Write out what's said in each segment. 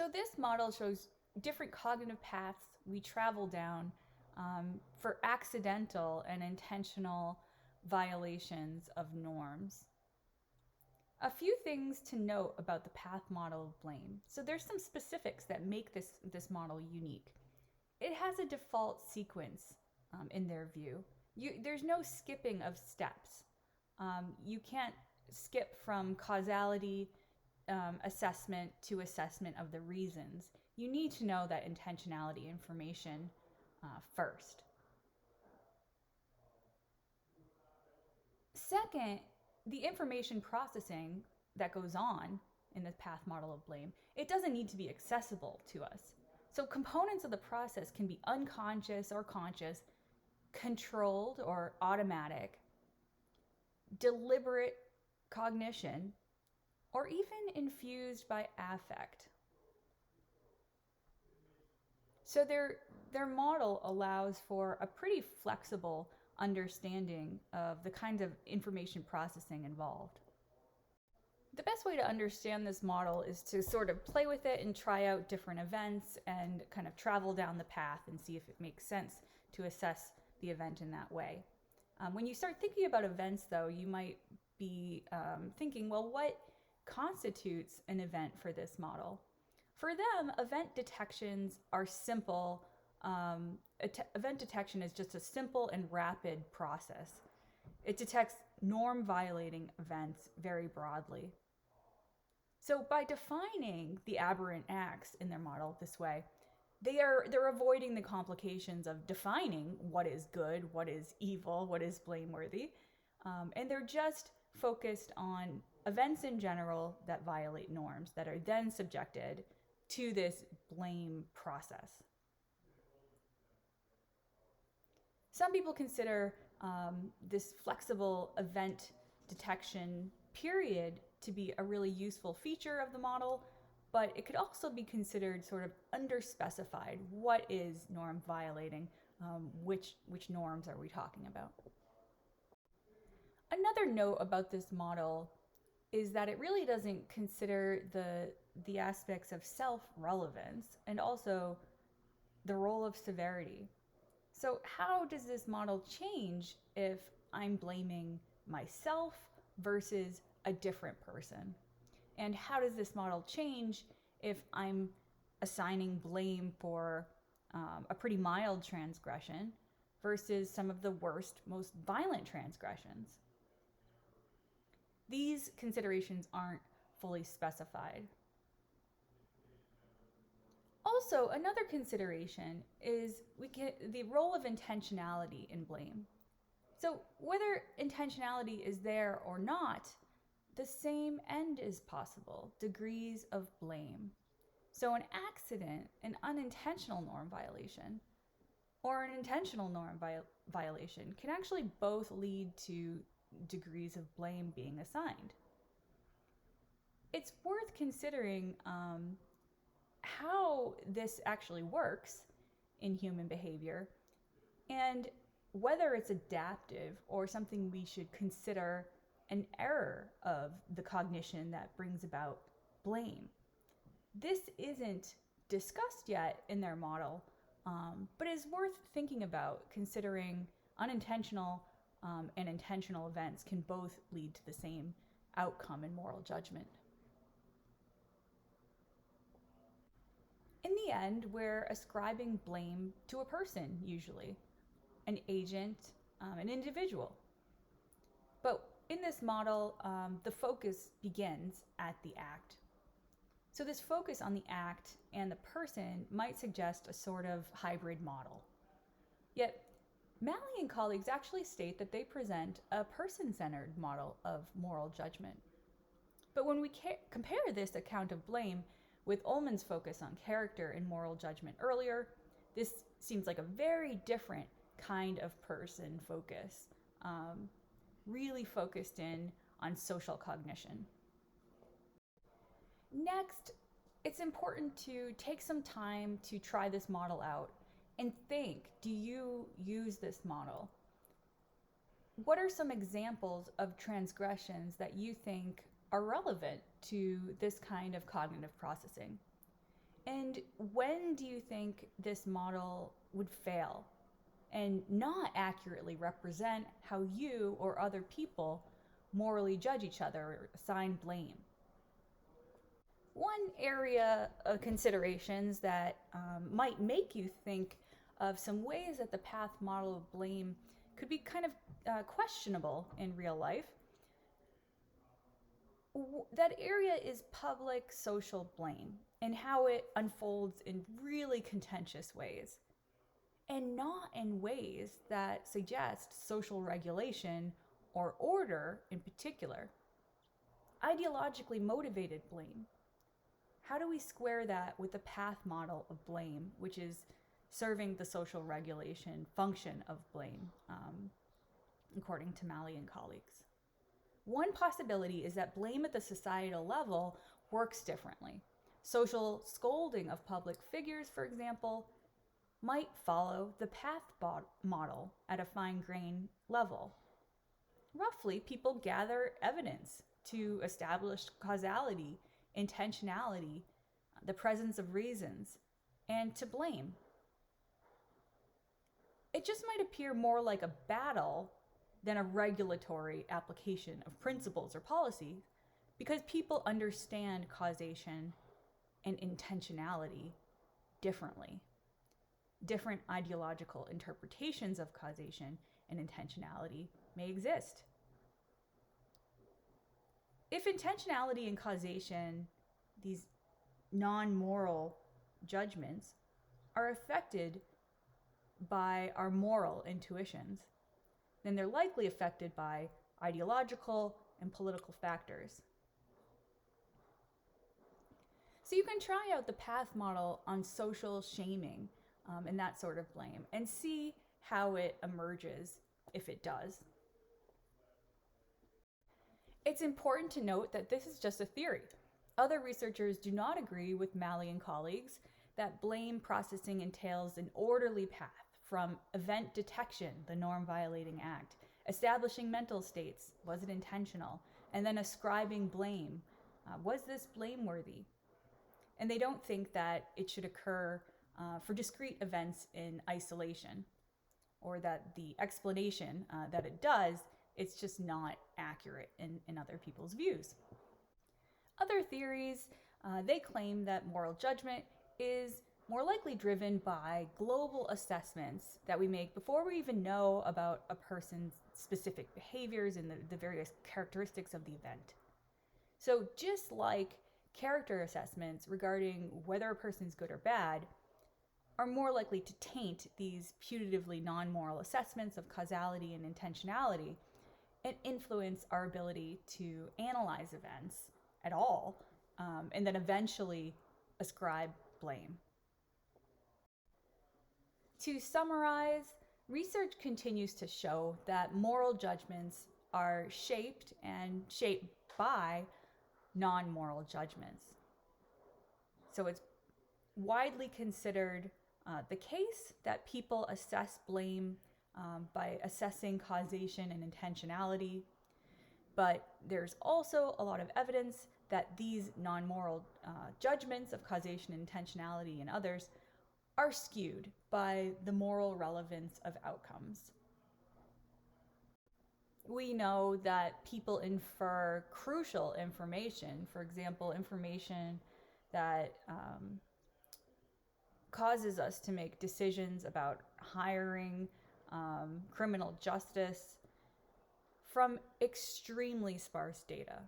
So this model shows different cognitive paths we travel down for accidental and intentional violations of norms. A few things to note about the path model of blame. So there's some specifics that make this model unique. It has a default sequence in their view. There's no skipping of steps. You can't skip from causality assessment to assessment of the reasons. You need to know that intentionality information first. Second, the information processing that goes on in the path model of blame, it doesn't need to be accessible to us. So components of the process can be unconscious or conscious, controlled or automatic, deliberate cognition, or even infused by affect. So their model allows for a pretty flexible understanding of the kinds of information processing involved. The best way to understand this model is to sort of play with it and try out different events and kind of travel down the path and see if it makes sense to assess the event in that way. When you start thinking about events, though, you might be thinking, well, what constitutes an event for this model? For them, event detections are simple. Event detection is just a simple and rapid process. It detects norm-violating events very broadly. So by defining the aberrant acts in their model this way, they're avoiding the complications of defining what is good, what is evil, what is blameworthy, and they're just focused on events in general that violate norms that are then subjected to this blame process. Some people consider this flexible event detection period to be a really useful feature of the model, but it could also be considered sort of underspecified. What is norm violating? Which norms are we talking about? Another note about this model is that it really doesn't consider the aspects of self-relevance and also the role of severity. So how does this model change if I'm blaming myself versus a different person? And how does this model change if I'm assigning blame for a pretty mild transgression versus some of the worst, most violent transgressions? These considerations aren't fully specified. Also, another consideration is the role of intentionality in blame. So whether intentionality is there or not, the same end is possible, degrees of blame. So an accident, an unintentional norm violation, or an intentional norm violation can actually both lead to degrees of blame being assigned. It's worth considering how this actually works in human behavior and whether it's adaptive or something we should consider an error of the cognition that brings about blame. This isn't discussed yet in their model, but is worth thinking about, considering unintentional and intentional events can both lead to the same outcome in moral judgment. In the end, we're ascribing blame to a person, usually, an agent, an individual. But in this model, the focus begins at the act. So this focus on the act and the person might suggest a sort of hybrid model. Yet, Malley and colleagues actually state that they present a person-centered model of moral judgment. But when we compare this account of blame with Ullman's focus on character and moral judgment earlier, this seems like a very different kind of person focus, really focused in on social cognition. Next, it's important to take some time to try this model out and think, do you use this model? What are some examples of transgressions that you think are relevant to this kind of cognitive processing? And when do you think this model would fail and not accurately represent how you or other people morally judge each other or assign blame? One area of considerations that might make you think of some ways that the path model of blame could be kind of questionable in real life. That area is public social blame and how it unfolds in really contentious ways, and not in ways that suggest social regulation or order in particular. Ideologically motivated blame. How do we square that with the path model of blame, which is serving the social regulation function of blame, according to Malley and colleagues? One possibility is that blame at the societal level works differently. Social scolding of public figures, for example, might follow the path model at a fine-grained level. Roughly, people gather evidence to establish causality, intentionality, the presence of reasons, and to blame. It just might appear more like a battle than a regulatory application of principles or policies, because people understand causation and intentionality differently. Different ideological interpretations of causation and intentionality may exist. If intentionality and causation, these non-moral judgments, are affected by our moral intuitions, then they're likely affected by ideological and political factors. So you can try out the path model on social shaming and that sort of blame and see how it emerges, if it does. It's important to note that this is just a theory. Other researchers do not agree with Malley and colleagues that blame processing entails an orderly path from event detection, the norm violating act, establishing mental states, was it intentional, and then ascribing blame, was this blameworthy? And they don't think that it should occur for discrete events in isolation, or that the explanation that it does, it's just not accurate in other people's views. Other theories, they claim that moral judgment is more likely driven by global assessments that we make before we even know about a person's specific behaviors and the various characteristics of the event. So just like character assessments regarding whether a person's good or bad are more likely to taint these putatively non-moral assessments of causality and intentionality and influence our ability to analyze events at all, and then eventually ascribe blame. To summarize, research continues to show that moral judgments are shaped by non-moral judgments. So it's widely considered the case that people assess blame by assessing causation and intentionality, but there's also a lot of evidence that these non-moral judgments of causation and intentionality and others are skewed by the moral relevance of outcomes. We know that people infer crucial information, for example, information that causes us to make decisions about hiring, criminal justice, from extremely sparse data.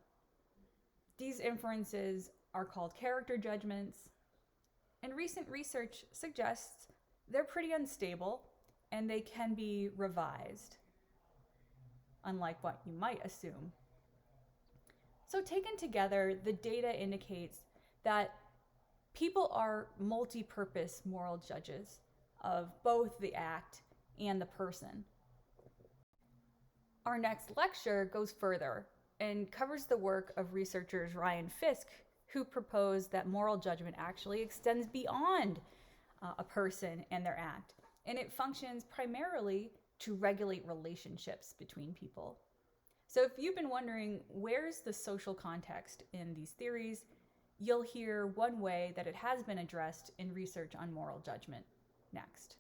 These inferences are called character judgments, and recent research suggests they're pretty unstable and they can be revised, unlike what you might assume. So taken together, the data indicates that people are multi-purpose moral judges of both the act and the person. Our next lecture goes further and covers the work of researchers Ryan Fisk, who proposed that moral judgment actually extends beyond a person and their act, and it functions primarily to regulate relationships between people. So if you've been wondering where's the social context in these theories, You'll hear one way that it has been addressed in research on moral judgment next.